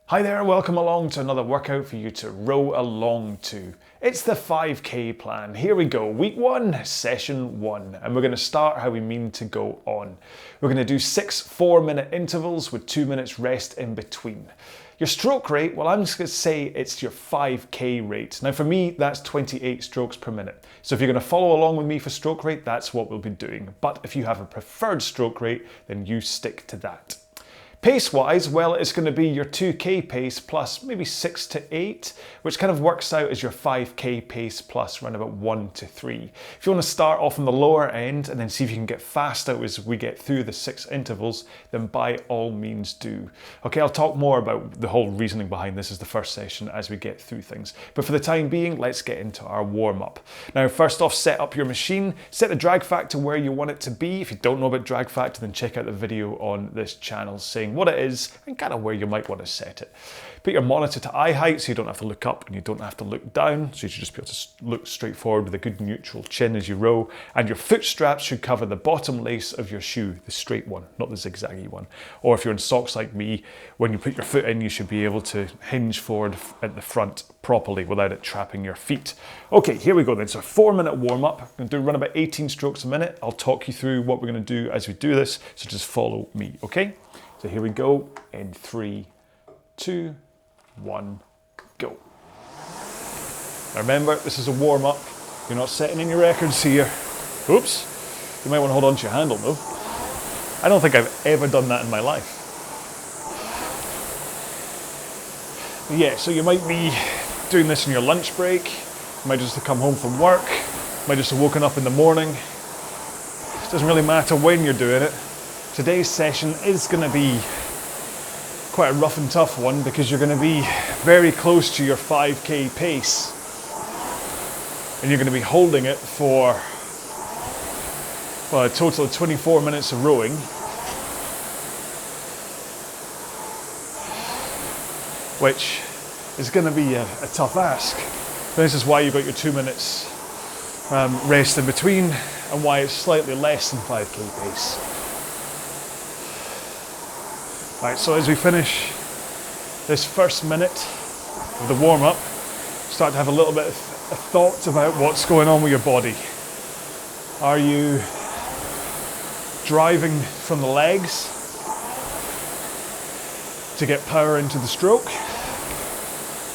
Hi there, welcome along to another workout for you to row along to. It's the 5K plan. Here we go, week 1, session 1, and we're going to start how we mean to go on. We're going to do 6 4-minute intervals with 2 minutes rest in between. Your stroke rate, well, I'm just going to say it's your 5K rate. Now for me, that's 28 strokes per minute. So if you're going to follow along with me for stroke rate, that's what we'll be doing. But if you have a preferred stroke rate, then you stick to that. Pace-wise, well, it's going to be your 2K pace plus maybe 6 to 8, which kind of works out as your 5K pace plus around about 1 to 3. If you want to start off on the lower end and then see if you can get faster as we get through the 6 intervals, then by all means do. Okay, I'll talk more about the whole reasoning behind this as the first session as we get through things. But for the time being, let's get into our warm-up. Now, first off, set up your machine. Set the drag factor where you want it to be. If you don't know about drag factor, then check out the video on this channel saying what it is and kind of where you might want to set it. Put your monitor to eye height so you don't have to look up and you don't have to look down, so you should just be able to look straight forward with a good neutral chin as you row, and your foot straps should cover the bottom lace of your shoe, the straight one, not the zigzaggy one. Or if you're in socks like me, when you put your foot in, you should be able to hinge forward at the front properly without it trapping your feet. Okay, here we go then. So 4-minute warm-up. I'm going to run about 18 strokes a minute. I'll talk you through what we're going to do as we do this, so just follow me, okay? So here we go in 3, 2, 1, go. Now remember, this is a warm-up. You're not setting any records here. Oops. You might want to hold on to your handle though. I don't think I've ever done that in my life. But yeah, so you might be doing this in your lunch break. You might just have come home from work. You might just have woken up in the morning. It doesn't really matter when you're doing it. Today's session is going to be quite a rough and tough one because you're going to be very close to your 5K pace and you're going to be holding it for, well, a total of 24 minutes of rowing, which is going to be a tough ask. This is why you've got your 2 minutes rest in between and why it's slightly less than 5K pace. Right, so as we finish this first minute of the warm-up, start to have a little bit of thought about what's going on with your body. Are you driving from the legs to get power into the stroke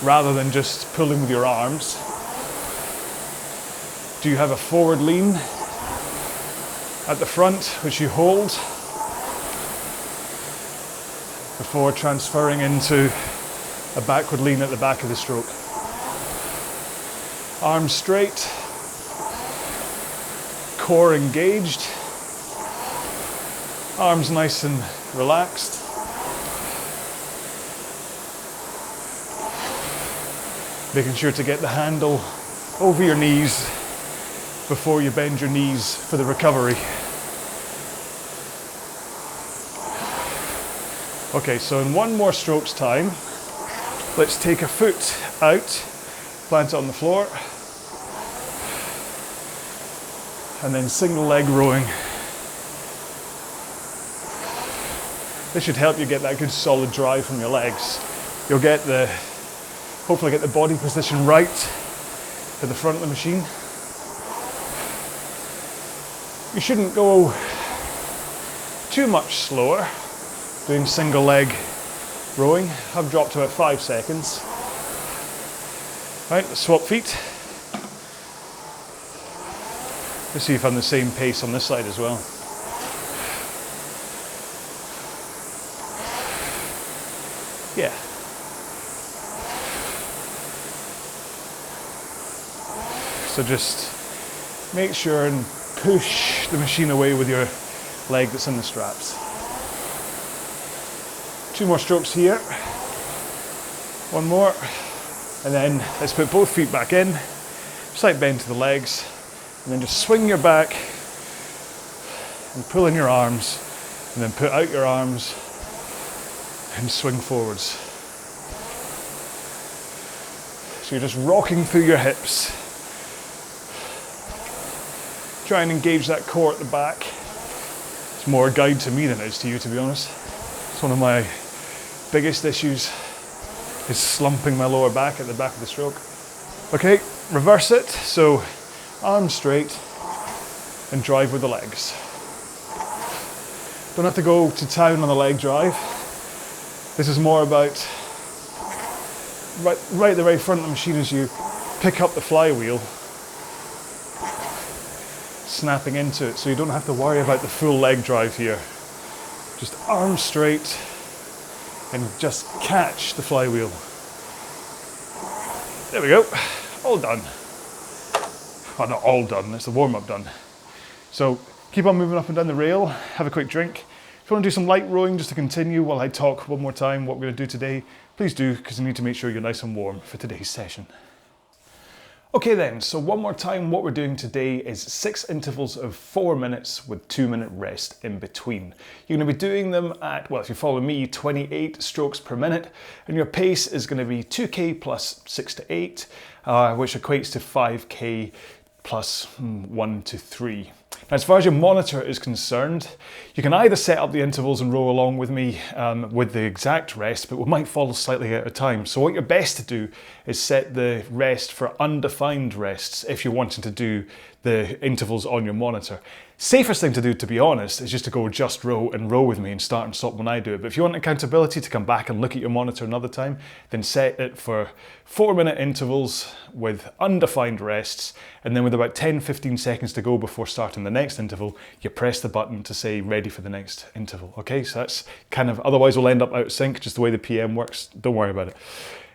rather than just pulling with your arms? Do you have a forward lean at the front which you hold before transferring into a backward lean at the back of the stroke? Arms straight, core engaged, arms nice and relaxed. Making sure to get the handle over your knees before you bend your knees for the recovery. Okay, so in 1 more stroke's time, let's take a foot out, plant it on the floor, and then single leg rowing. This should help you get that good solid drive from your legs. You'll hopefully get the body position right at the front of the machine. You shouldn't go too much slower doing single leg rowing. I've dropped to about 5 seconds. Right, let's swap feet. Let's see if I'm the same pace on this side as well. Yeah. So just make sure and push the machine away with your leg that's in the straps. 2 more strokes here. 1 more. And then let's put both feet back in. Slight bend to the legs. And then just swing your back and pull in your arms. And then put out your arms and swing forwards. So you're just rocking through your hips. Try and engage that core at the back. It's more a guide to me than it is to you, to be honest. It's one of my biggest issues. is slumping my lower back at the back of the stroke. Okay, reverse it. So arms straight and drive with the legs. Don't have to go to town on the leg drive. This is more about right at the very front of the machine as you pick up the flywheel, snapping into it, so you don't have to worry about the full leg drive here. Just arms straight and just catch the flywheel. There we go, all done. Well, not all done, it's the warm-up done. So keep on moving up and down the rail, have a quick drink. If you want to do some light rowing just to continue while I talk one more time what we're going to do today, please do, because you need to make sure you're nice and warm for today's session. Okay then, so one more time, what we're doing today is 6 intervals of 4 minutes with 2-minute rest in between. You're going to be doing them at, well, if you follow me, 28 strokes per minute, and your pace is going to be 2k plus 6 to 8, which equates to 5k plus 1 to 3. Now, as far as your monitor is concerned, you can either set up the intervals and row along with me with the exact rest, but we might follow slightly at a time. So what you're best to do is set the rest for undefined rests if you're wanting to do the intervals on your monitor. Safest thing to do, to be honest, is just to go just row and row with me and start and stop when I do it. But if you want accountability to come back and look at your monitor another time, then set it for 4-minute intervals with undefined rests, and then with about 10-15 seconds to go before starting the next interval, you press the button to say ready for the next interval. Okay, so that's kind of, otherwise we'll end up out of sync, just the way the PM works. Don't worry about it.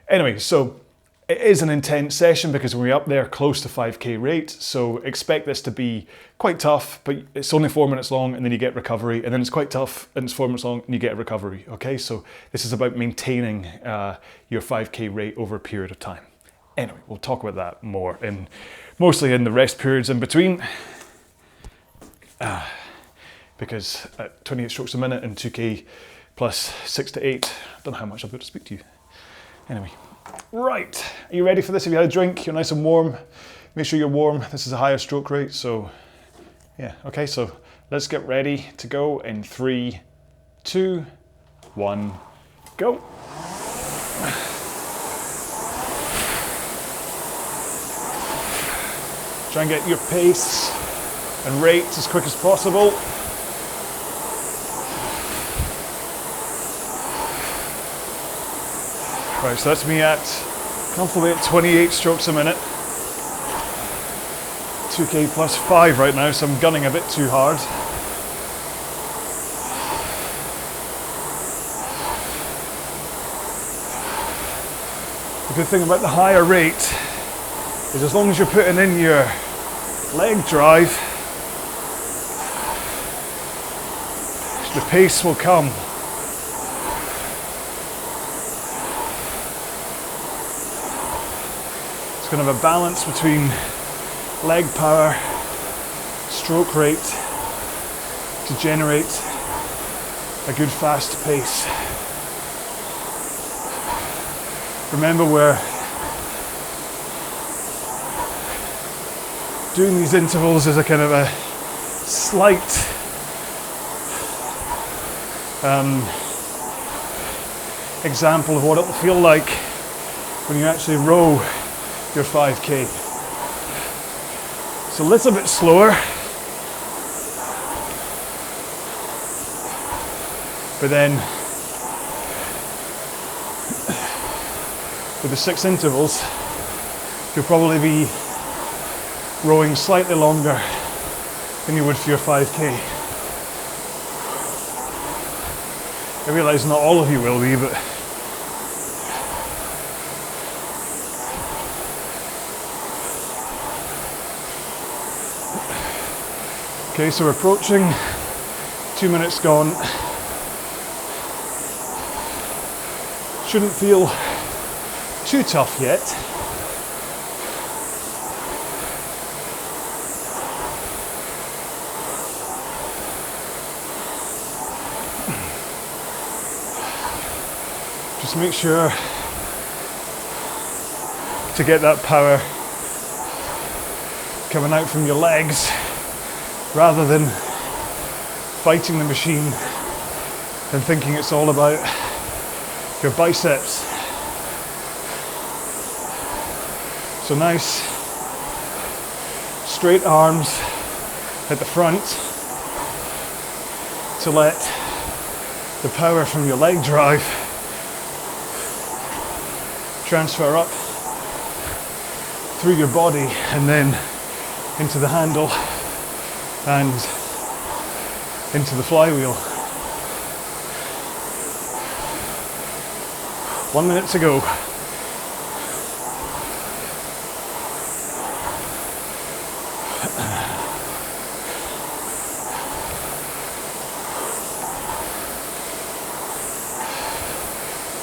Anyway, so it is an intense session because we're up there close to 5k rate, so expect this to be quite tough, but it's only 4 minutes long and then you get recovery, and then it's quite tough and it's 4 minutes long and you get a recovery, okay? So this is about maintaining your 5k rate over a period of time. Anyway, we'll talk about that more, mostly in the rest periods in between, because at 28 strokes a minute and 2k plus 6 to 8, I don't know how much I'll be able to speak to you. Anyway. Right, are you ready for this? If you had a drink, you're nice and warm. Make sure you're warm. This is a higher stroke rate, so yeah. Okay, so let's get ready to go in 3, 2, 1, go. Try and get your pace and rate as quick as possible. Right, so that's me at comfortably at 28 strokes a minute. 2k plus 5 right now, so I'm gunning a bit too hard. The good thing about the higher rate is as long as you're putting in your leg drive, the pace will come. It's going to have a balance between leg power, stroke rate to generate a good fast pace. Remember, we're doing these intervals as a kind of a slight example of what it'll feel like when you actually row your 5k. It's a little bit slower, but then with the 6 intervals, you'll probably be rowing slightly longer than you would for your 5k. I realise not all of you will be, but okay, so we're approaching 2 minutes gone. Shouldn't feel too tough yet. Just make sure to get that power coming out from your legs, rather than fighting the machine and thinking it's all about your biceps So nice, straight arms at the front to let the power from your leg drive transfer up through your body and then into the handle and into the flywheel. 1 minute to go.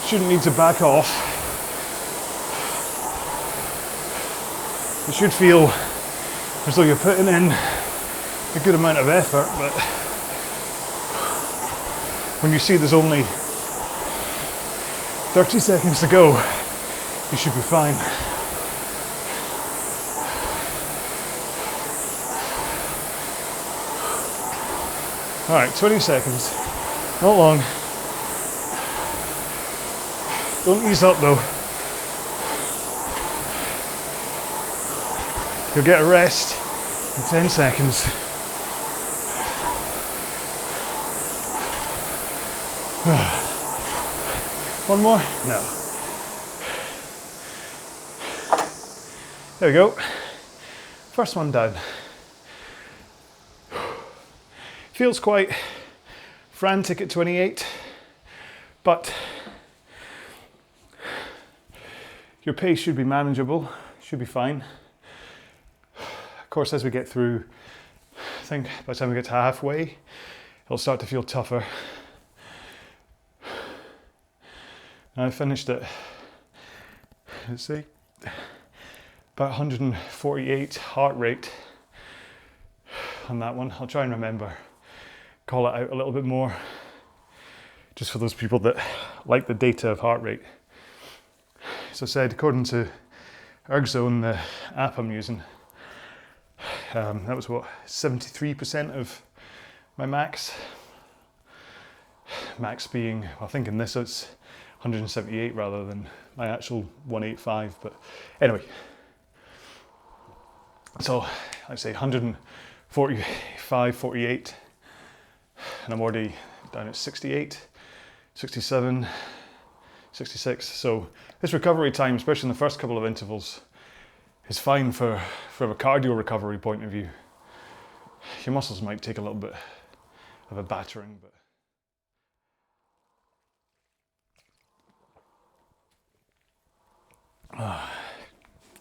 Shouldn't need to back off. You should feel as though you're putting in a good amount of effort, but when you see there's only 30 seconds to go, you should be fine. All right, 20 seconds, not long. Don't ease up though. You'll get a rest in 10 seconds. One more? No. There we go. First one down. Feels quite frantic at 28, but your pace should be manageable, should be fine. Of course, as we get through, I think by the time we get to halfway, it'll start to feel tougher. I finished at, let's see, about 148 heart rate on that one. I'll try and remember, call it out a little bit more, just for those people that like the data of heart rate. So I said, according to ErgZone, the app I'm using, that was what, 73% of my max. Max being, well, I think in this it's 178 rather than my actual 185, but anyway. So I'd say 145, 48, and I'm already down at 68, 67, 66. So this recovery time, especially in the first couple of intervals, is fine from a cardio recovery point of view. Your muscles might take a little bit of a battering, but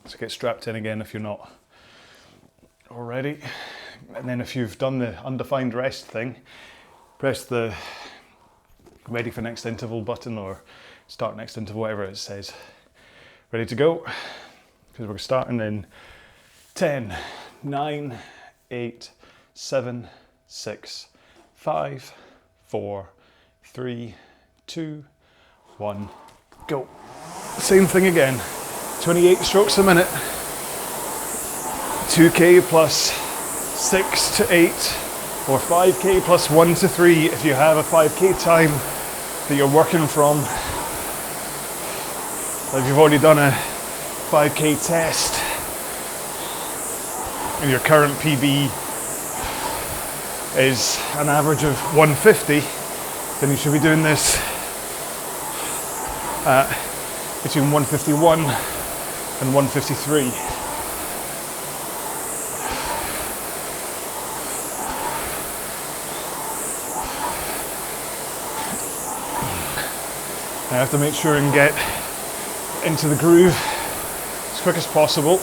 so get strapped in again if you're not already. And then if you've done the undefined rest thing, press the ready for next interval button or start next interval, whatever it says. Ready to go? Because we're starting in 10, 9, 8, 7, 6, 5, 4, 3, 2, 1, go. Same thing again. 28 strokes a minute. 2k plus 6 to 8, or 5k plus 1 to 3 if you have a 5k time that you're working from. If you've already done a 5k test and your current PB is an average of 150, then you should be doing this at between 151 and 153. I have to make sure and get into the groove as quick as possible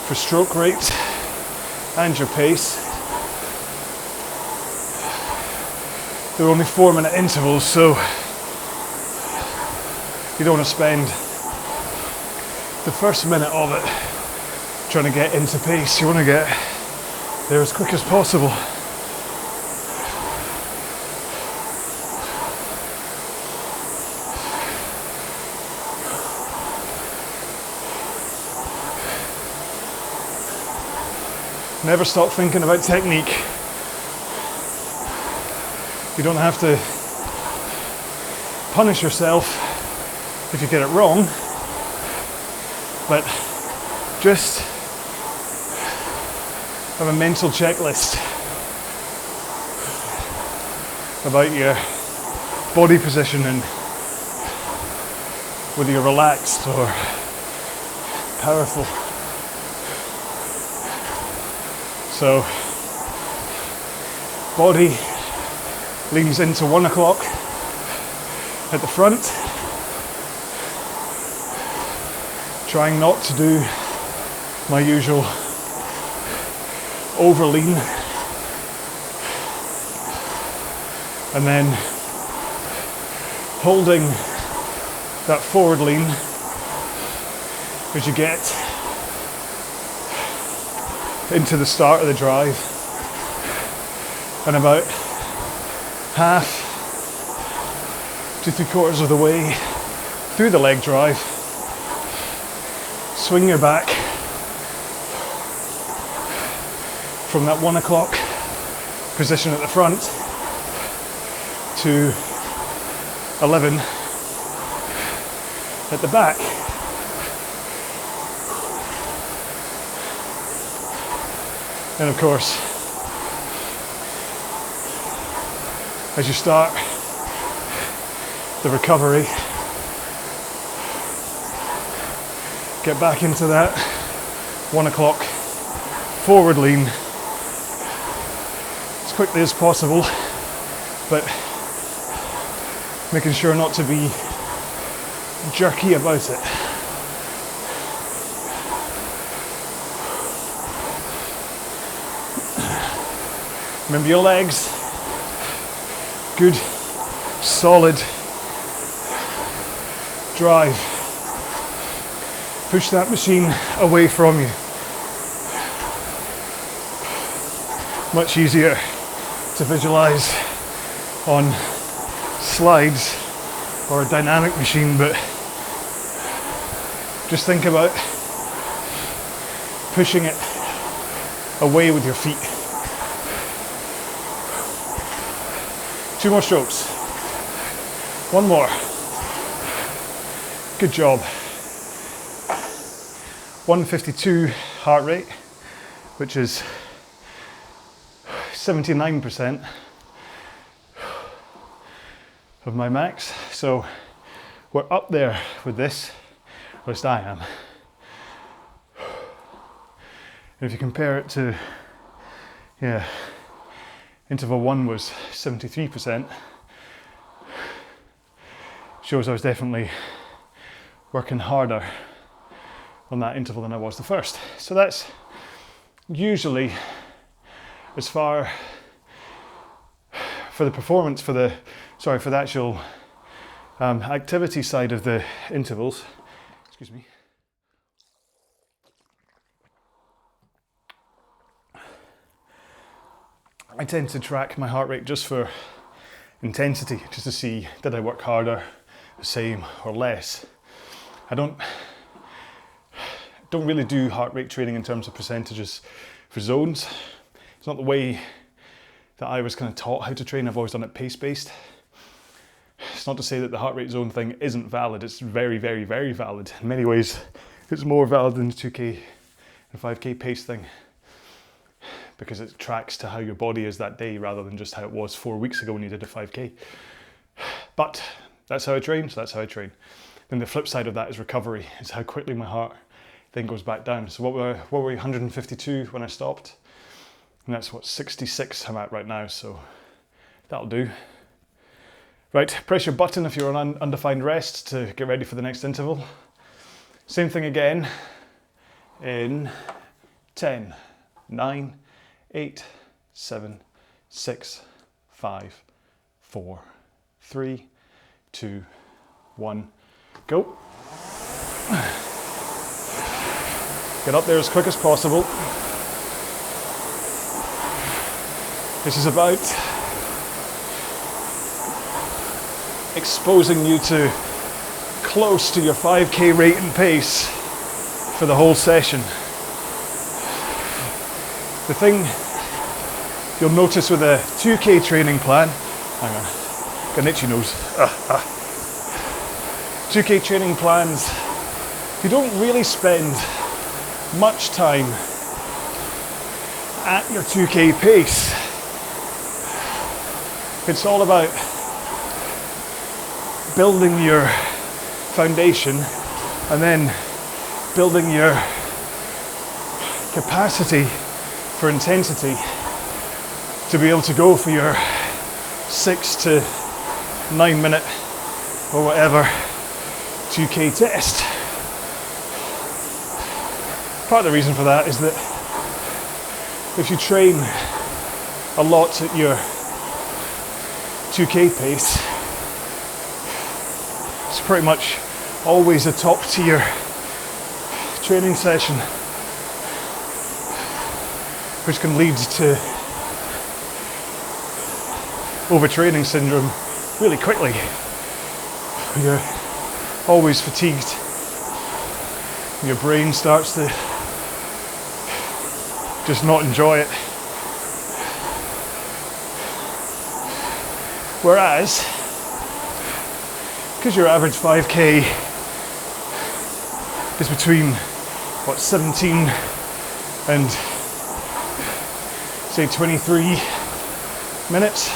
for stroke rate and your pace. They're only 4-minute intervals, so you don't want to spend the first minute of it trying to get into pace. You want to get there as quick as possible. Never stop thinking about technique. You don't have to punish yourself if you get it wrong. but just have a mental checklist about your body position and whether you're relaxed or powerful. So body leans into 1 o'clock at the front, trying not to do my usual over lean, and then holding that forward lean as you get into the start of the drive, and about half to 3/4 of the way through the leg drive, swing your back from that 1 o'clock position at the front to 11 at the back. And of course, as you start the recovery, get back into that 1 o'clock forward lean as quickly as possible, but making sure not to be jerky about it. Remember your legs, good, solid drive. Push that machine away from you. Much easier to visualize on slides or a dynamic machine, but just think about pushing it away with your feet. 2 more strokes. 1 more. Good job. 152 heart rate, which is 79% of my max. So we're up there with this, at least I am. And if you compare it to, interval 1 was 73%, shows I was definitely working harder on that interval than I was the first. So that's usually as far for the performance, for the actual activity side of the intervals. Excuse me. I tend to track my heart rate just for intensity, just to see did I work harder, the same or less. I don't really do heart rate training in terms of percentages for zones. It's not the way that I was kind of taught how to train. I've always done it pace-based. It's not to say that the heart rate zone thing isn't valid. It's very, very, very valid. In many ways, it's more valid than the 2K and 5K pace thing, because it tracks to how your body is that day rather than just how it was 4 weeks ago when you did a 5K. But that's how I train, so that's how I train. Then the flip side of that is recovery. It's how quickly my heart then goes back down. So what were we 152 when I stopped? And that's what 66 I'm at right now, so that'll do. Right, press your button if you're on undefined rest to get ready for the next interval. Same thing again in 10, 9, 8, 7, 6, 5, 4, 3, 2, 1, go. Get up there as quick as possible. This is about exposing you to close to your 5K rate and pace for the whole session. The thing you'll notice with a 2K training plan, hang on, got an itchy nose. 2K training plans you don't really spend much time at your 2K pace. It's all about building your foundation and then building your capacity for intensity to be able to go for your 6 to 9 minute or whatever 2K test. Part of the reason for that is that if you train a lot at your 2K pace, it's pretty much always a top tier training session, which can lead to overtraining syndrome really quickly. You're always fatigued. Your brain starts to just not enjoy it. Whereas, because your average 5K is between 17 and say 23 minutes.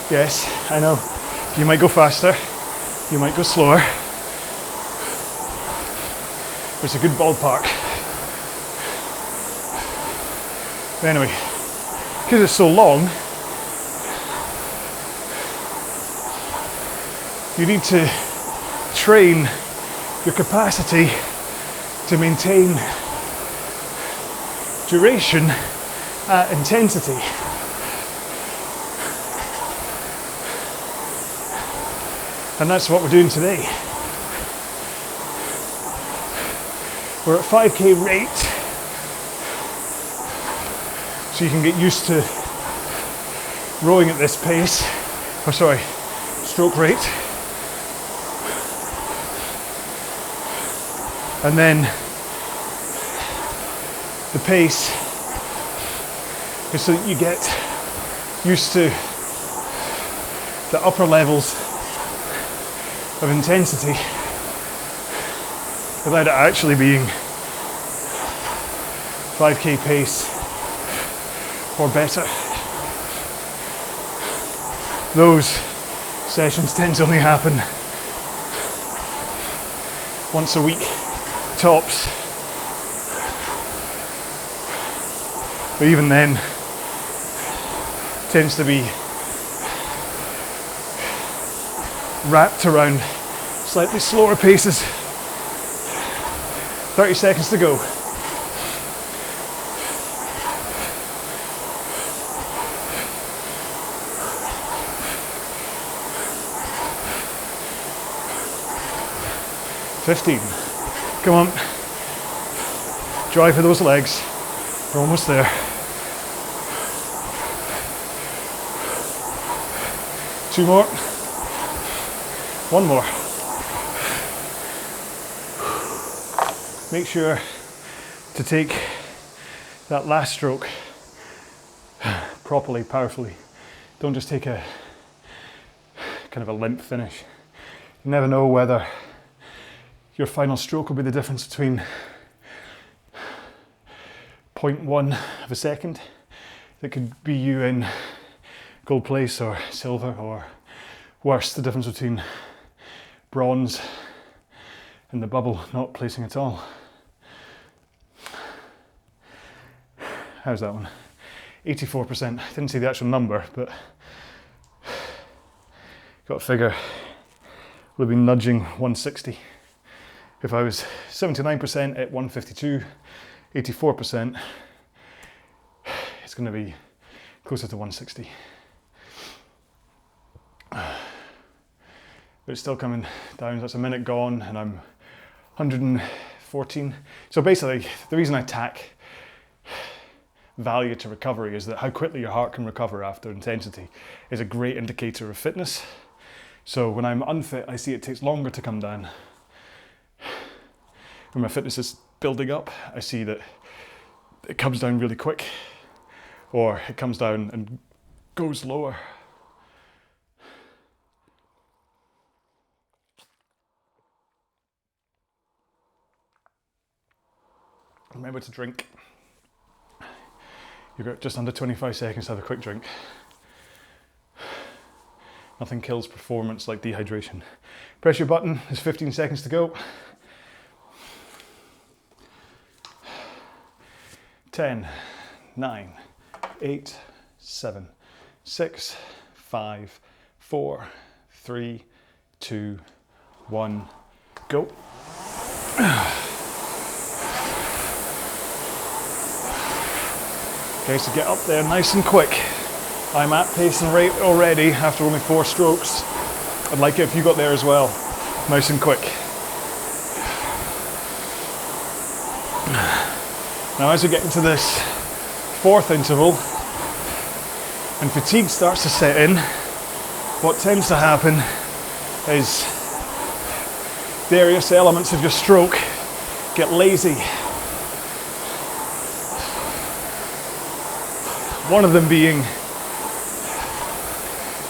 Yes, I know, you might go faster, you might go slower, but it's a good ballpark. Anyway, because it's so long, you need to train your capacity to maintain duration at intensity. And that's what we're doing today. We're at 5K rate, so you can get used to rowing at this pace, stroke rate. And then the pace is so that you get used to the upper levels of intensity without it actually being 5K pace or better. Those sessions tend to only happen once a week, tops. But even then, tends to be wrapped around slightly slower paces. 30 seconds to go. $15. Come on. Drive for those legs. We're almost there. Two more. One more. Make sure to take that last stroke properly, powerfully. Don't just take a kind of a limp finish. You never know whether your final stroke will be the difference between 0.1 of a second. That could be you in gold place or silver, or worse, the difference between bronze and the bubble not placing at all. How's that one? 84%. Didn't see the actual number, but got a figure. Would have been nudging 160. If I was 79% at 152, 84%, it's going to be closer to 160. But it's still coming down. That's a minute gone and I'm 114. So basically, the reason I tack value to recovery is that how quickly your heart can recover after intensity is a great indicator of fitness. So when I'm unfit, I see it takes longer to come down. When my fitness is building up, I see that it comes down really quick, or it comes down and goes lower. Remember to drink. You've got just under 25 seconds to have a quick drink. Nothing kills performance like dehydration. Press your button, there's 15 seconds to go. 10, 9, 8, 7, 6, 5, 4, 3, 2, 1, go. Okay, so get up there nice and quick. I'm at pace and rate already after only 4 strokes. I'd like it if you got there as well, nice and quick. Now as we get into this 4th interval and fatigue starts to set in, what tends to happen is various elements of your stroke get lazy. One of them being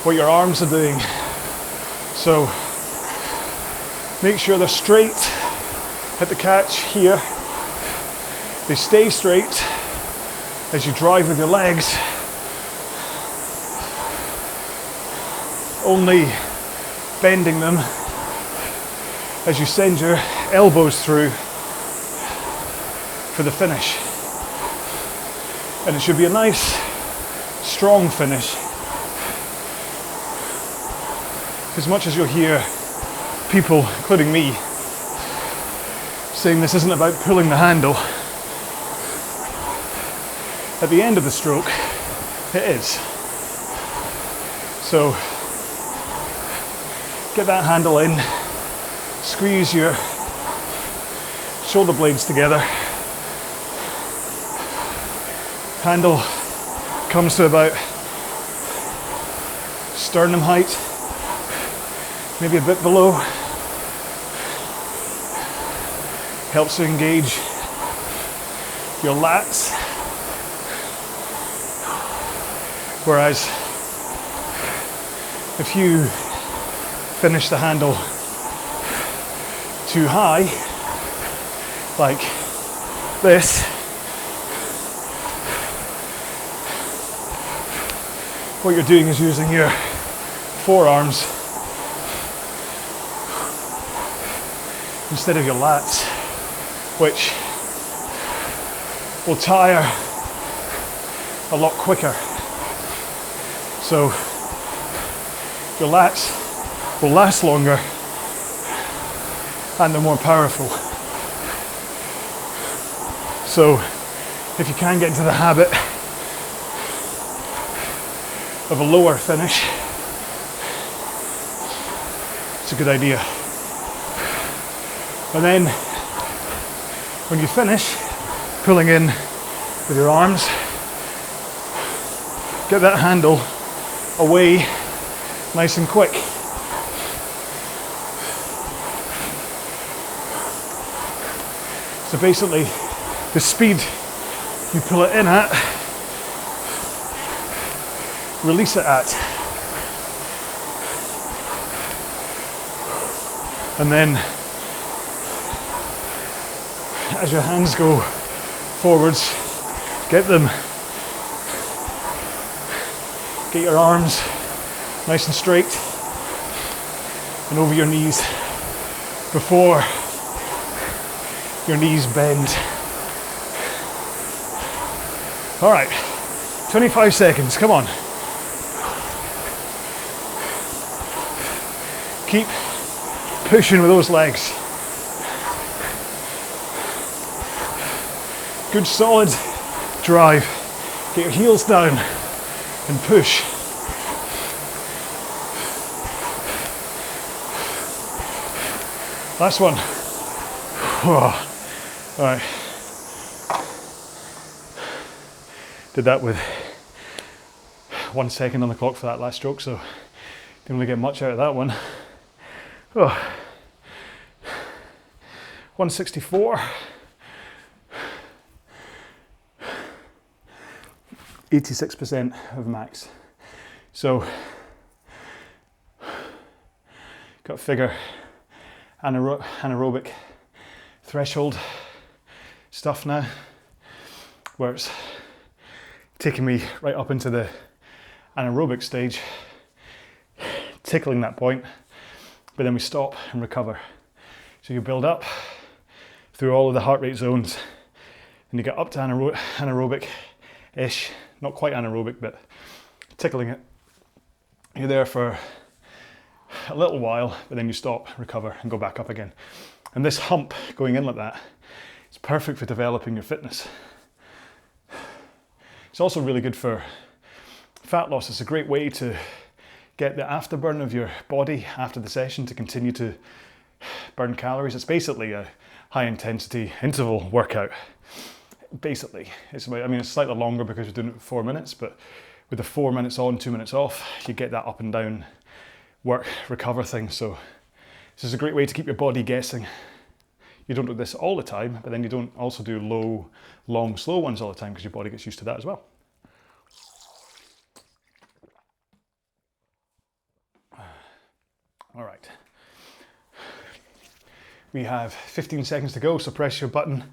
what your arms are doing. So make sure they're straight at the catch here. They stay straight as you drive with your legs. Only bending them as you send your elbows through for the finish. And it should be a nice, strong finish. As much as you'll hear people, including me, saying this isn't about pulling the handle, at the end of the stroke, it is. So, get that handle in, squeeze your shoulder blades together. Handle comes to about sternum height, maybe a bit below. Helps to engage your lats. Whereas if you finish the handle too high, like this, what you're doing is using your forearms instead of your lats, which will tire a lot quicker. So your lats will last longer and they're more powerful. So if you can get into the habit of a lower finish, it's a good idea. And then when you finish, pulling in with your arms, get that handle away nice and quick. So basically, the speed you pull it in at, release it at. And then as your hands go forwards, get your arms nice and straight and over your knees before your knees bend. All right, 25 seconds, come on. Keep pushing with those legs. Good solid drive. Get your heels down and push. Last one. All right. Did that with 1 second on the clock for that last stroke, so didn't really get much out of that one. 164. 86% of max. So, got to figure anaerobic threshold stuff now, where it's taking me right up into the anaerobic stage, tickling that point, but then we stop and recover. So you build up through all of the heart rate zones, and you get up to anaerobic-ish, not quite anaerobic, but tickling it. You're there for a little while, but then you stop, recover, and go back up again. And this hump going in like that is perfect for developing your fitness. It's also really good for fat loss. It's a great way to get the afterburn of your body after the session to continue to burn calories. It's basically a high intensity interval workout. Basically, it's slightly longer because you're doing it for 4 minutes, but with the 4 minutes on, 2 minutes off, you get that up and down work, recover thing. So this is a great way to keep your body guessing. You don't do this all the time, but then you don't also do low, long, slow ones all the time because your body gets used to that as well. All right. We have 15 seconds to go, so press your button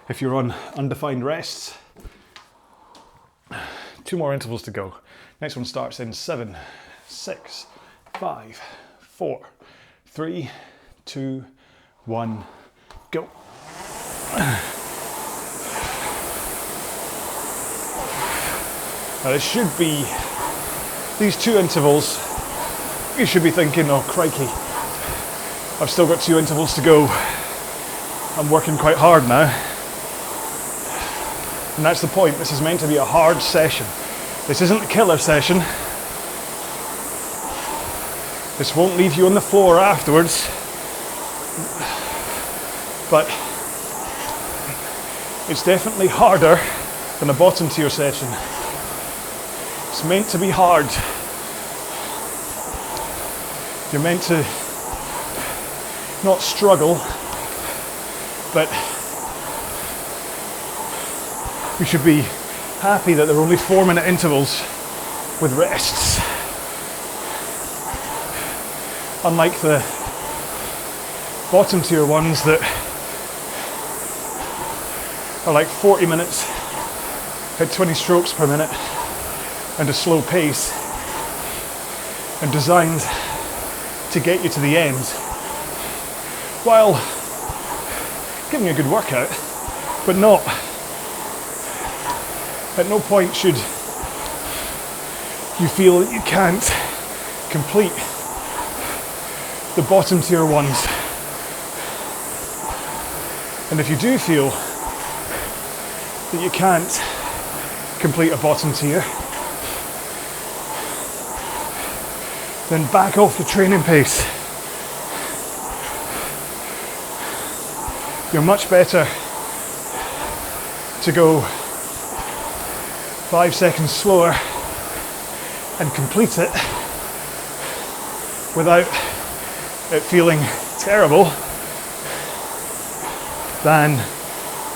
if you're on undefined rests. 2 more intervals to go. Next one starts in 7, 6, 5, 4, 3, 2, 1, go. Now this should be, these 2 intervals, you should be thinking, oh crikey, I've still got 2 intervals to go. I'm working quite hard now. And that's the point. This is meant to be a hard session. This isn't a killer session. This won't leave you on the floor afterwards. But it's definitely harder than a bottom tier session. It's meant to be hard. You're meant to not struggle, but you should be happy that there are only 4-minute intervals with rests. Unlike the bottom tier ones that are like 40 minutes at 20 strokes per minute and a slow pace and designed to get you to the end while giving you a good workout, but not, at no point should you feel that you can't complete the bottom tier ones. And if you do feel that you can't complete a bottom tier, then back off the training pace. You're much better to go 5 seconds slower and complete it without it feeling terrible than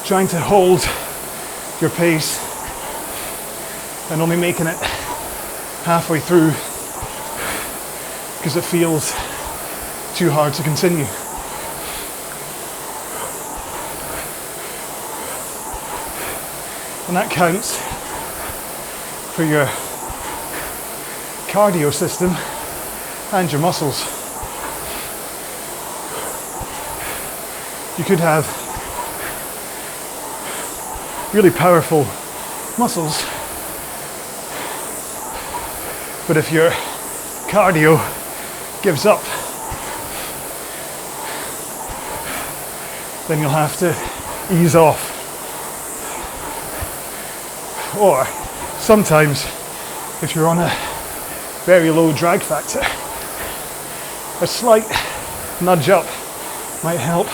trying to hold your pace and only making it halfway through because it feels too hard to continue. And that counts for your cardio system and your muscles. You could have really powerful muscles, but if your cardio gives up, then you'll have to ease off. Or sometimes, if you're on a very low drag factor, a slight nudge up might help.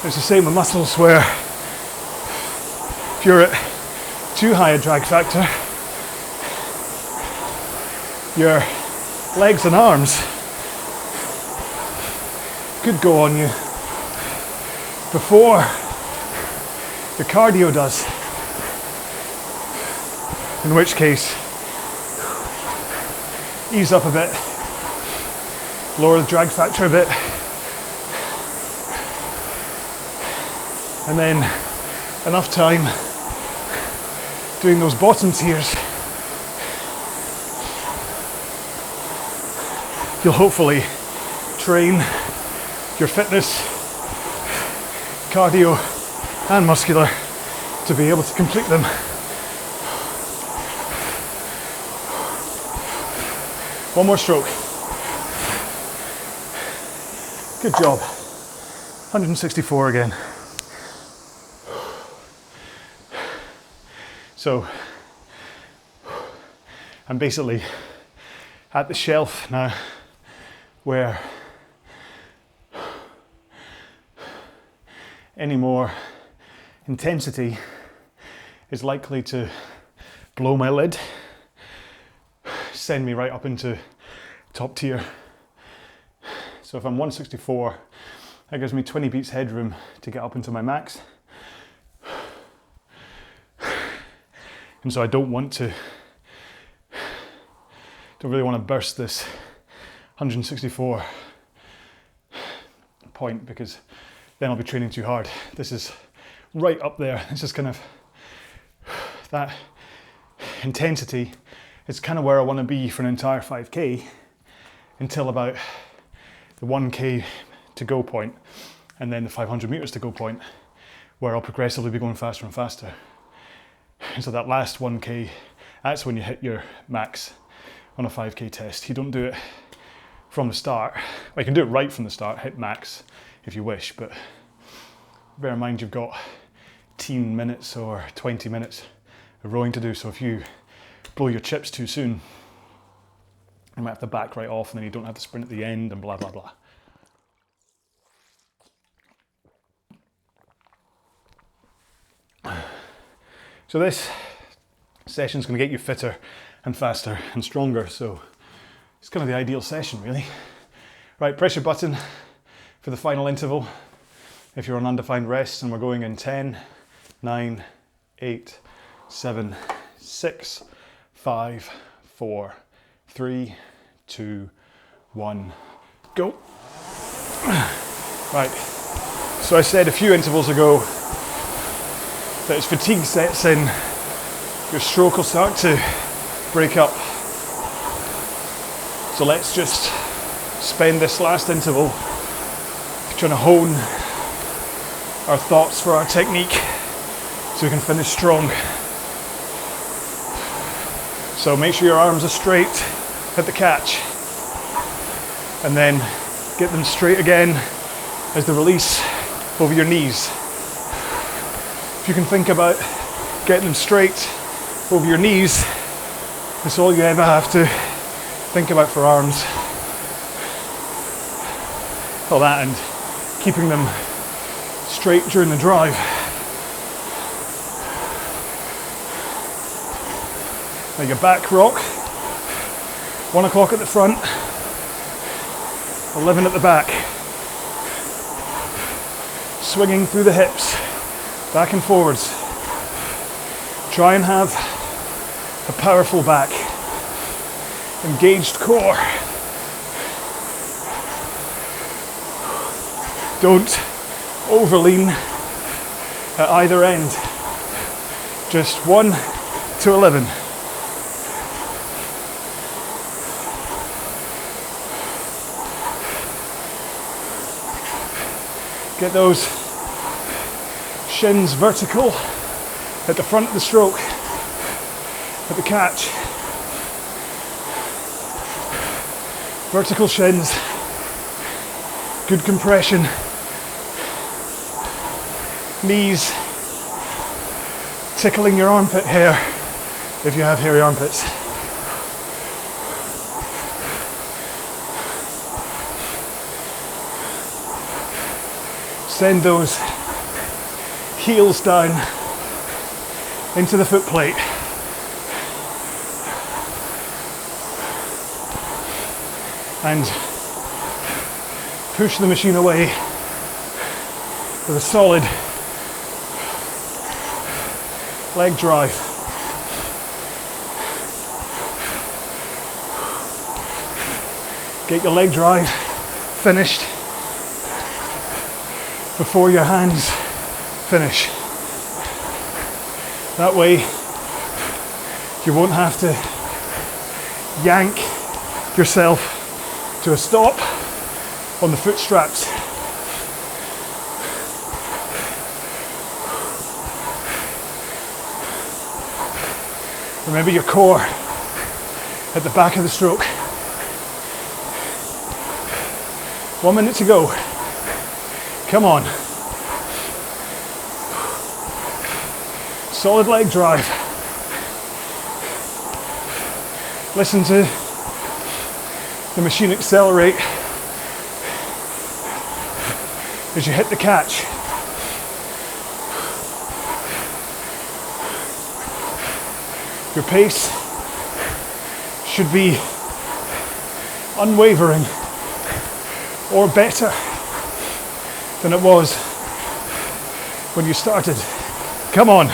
It's the same with muscles where if you're at too high a drag factor, your legs and arms could go on you before the cardio does. In which case, ease up a bit, lower the drag factor a bit, And then enough time doing those bottom tiers, you'll hopefully train your fitness, cardio and muscular to be able to complete them. One more stroke. Good job. 164 again. So I'm basically at the shelf now where any more intensity is likely to blow my lid, send me right up into top tier. So if I'm 164, that gives me 20 beats headroom to get up into my max. And so I don't really want to burst this 164 point, because then I'll be training too hard. This is right up there. This is kind of that intensity. It's kind of where I want to be for an entire 5K until about the 1K to go point, and then the 500 meters to go point, where I'll progressively be going faster and faster. And so that last 1K, that's when you hit your max on a 5K test. You don't do it from the start. Well, you can do it right from the start, hit max if you wish, but bear in mind you've got 10 minutes or 20 minutes of rowing to do. So if you blow your chips too soon, you might have to back right off, and then you don't have to sprint at the end and blah, blah, blah. So this session is going to get you fitter and faster and stronger, so it's kind of the ideal session, really. Right, press your button for the final interval if you're on undefined rest, and we're going in 10, 9, 8, 7, 6, 5, 4, 3, 2, 1, go. Right, so I said a few intervals ago that as fatigue sets in, your stroke will start to break up. So let's just spend this last interval trying to hone our thoughts for our technique so we can finish strong. So make sure your arms are straight at the catch, and then get them straight again as the release over your knees. If you can think about getting them straight over your knees, that's all you ever have to think about for arms. All that, and keeping them straight during the drive. Now your back rock, 1 o'clock at the front, 11 at the back. Swinging through the hips, back and forwards. Try and have a powerful back, engaged core. Don't overlean at either end. Just 1 to 11. Get those shins vertical at the front of the stroke, at the catch. Vertical shins, good compression. Knees tickling your armpit hair if you have hairy armpits. Send those heels down into the foot plate. And push the machine away with a solid leg drive. Get your leg drive finished before your hands finish. That way you won't have to yank yourself to a stop on the foot straps. Remember your core at the back of the stroke. 1 minute to go. Come on. Solid leg drive. Listen to the machine accelerate as you hit the catch. Your pace should be unwavering or better than it was when you started. Come on.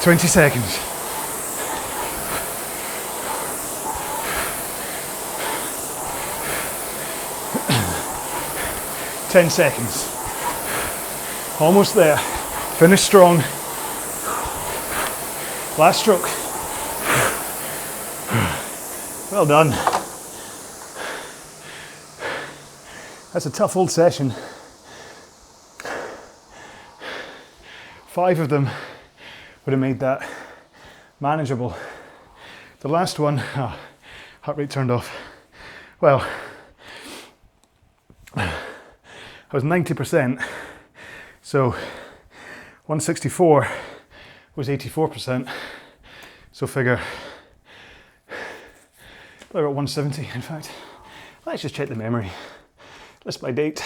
"20 seconds. "10 seconds. Almost there. Finish strong. Last stroke. Well done. That's a tough old session. 5 of them would have made that manageable. The last one, heart rate turned off. Well, I was 90%, so 164 was 84%, so figure about 170 in fact. Let's just check the memory. List by date.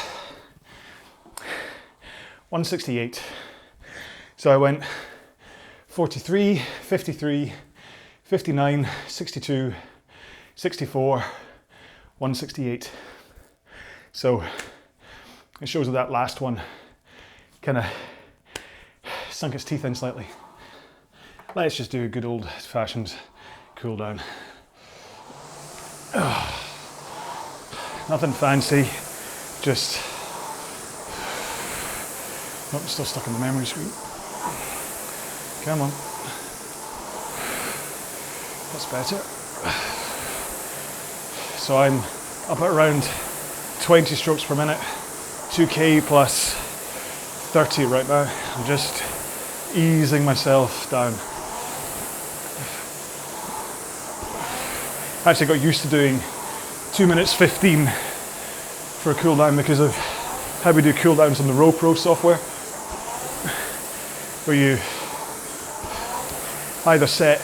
168. So I went 43, 53, 59, 62, 64, 168. So it shows that last one kind of sunk its teeth in slightly. Let's just do a good old fashioned cool down. Nothing fancy, just, nope, still stuck in the memory screen. Come on. That's better. So I'm up at around 20 strokes per minute, 2K plus 30 right now. I'm just easing myself down. I actually got used to doing 2 minutes 15 for a cool down because of how we do cool downs on the RowPro software, where you either set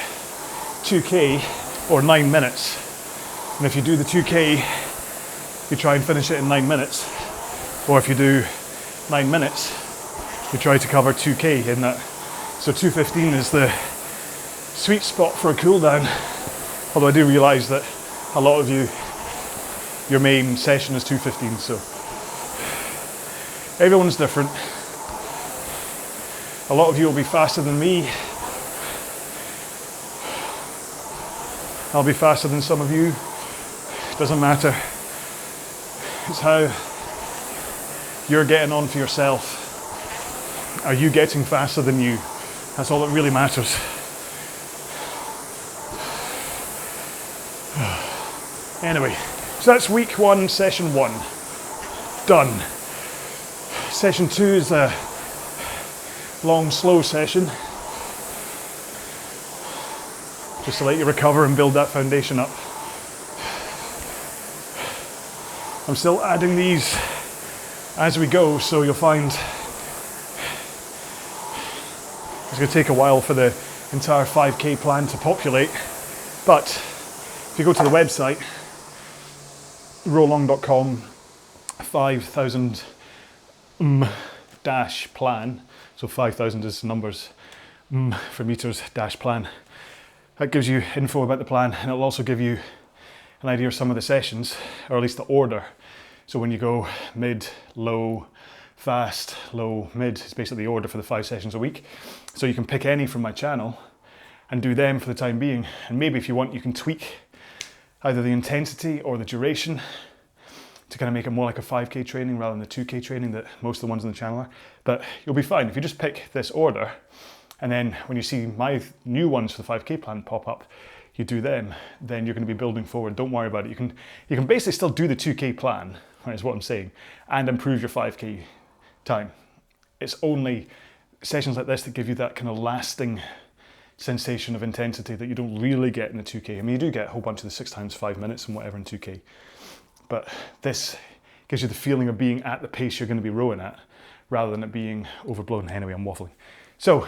2K or 9 minutes. And if you do the 2K, you try and finish it in 9 minutes. Or if you do 9 minutes, you try to cover 2K in that. So 2:15 is the sweet spot for a cool down. Although I do realise that a lot of you, your main session is 2:15, so everyone's different. A lot of you will be faster than me. I'll be faster than some of you. Doesn't matter. It's how you're getting on for yourself. Are you getting faster than you? That's all that really matters. Anyway, so that's week 1, session 1. Done. Session 2 is a long, slow session, just to let you recover and build that foundation up. I'm still adding these as we go, so you'll find it's going to take a while for the entire 5K plan to populate, but if you go to the website, RowAlong.com, 5,000 dash plan, so 5,000 is numbers, for meters dash plan. That gives you info about the plan, and it'll also give you an idea of some of the sessions, or at least the order. So when you go mid, low, fast, low, mid, it's basically the order for the 5 sessions a week. So you can pick any from my channel and do them for the time being. And maybe if you want, you can tweak either the intensity or the duration to kind of make it more like a 5K training rather than the 2K training that most of the ones on the channel are. But you'll be fine. If you just pick this order, and then when you see my new ones for the 5K plan pop up, you do them, then you're going to be building forward. Don't worry about it. You can basically still do the 2K plan, right, is what I'm saying, and improve your 5K time. It's only sessions like this that give you that kind of lasting sensation of intensity that you don't really get in the 2K. I mean, you do get a whole bunch of the 6 times 5 minutes and whatever in 2K, but this gives you the feeling of being at the pace you're going to be rowing at, rather than it being overblown. Anyway, I'm waffling. So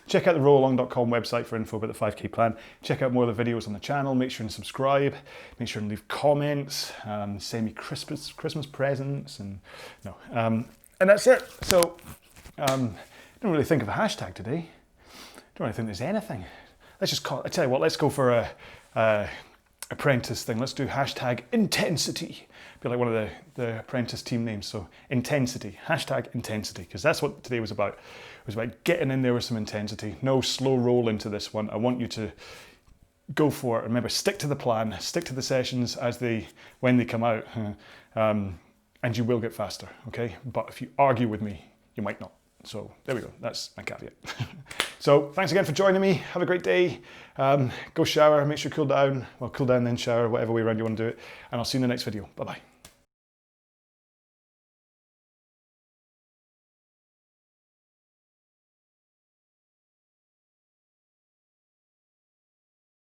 check out the RowAlong.com website for info about the 5K plan. Check out more of the videos on the channel. Make sure and subscribe. Make sure and leave comments. Send me Christmas presents, and and that's it. So I didn't really think of a hashtag today. Don't really think there's anything. Let's just call it, I tell you what, let's go for a apprentice thing. Let's do hashtag intensity. Be like one of the apprentice team names. So intensity, hashtag intensity, because that's what today was about. It was about getting in there with some intensity. No slow roll into this one. I want you to go for it. Remember, stick to the plan, stick to the sessions when they come out, and you will get faster, okay? But if you argue with me, you might not. So there we go, that's my caveat. So thanks again for joining me. Have a great day. Go shower, make sure you cool down. Well, cool down then shower, whatever way around you want to do it. And I'll see you in the next video. Bye-bye.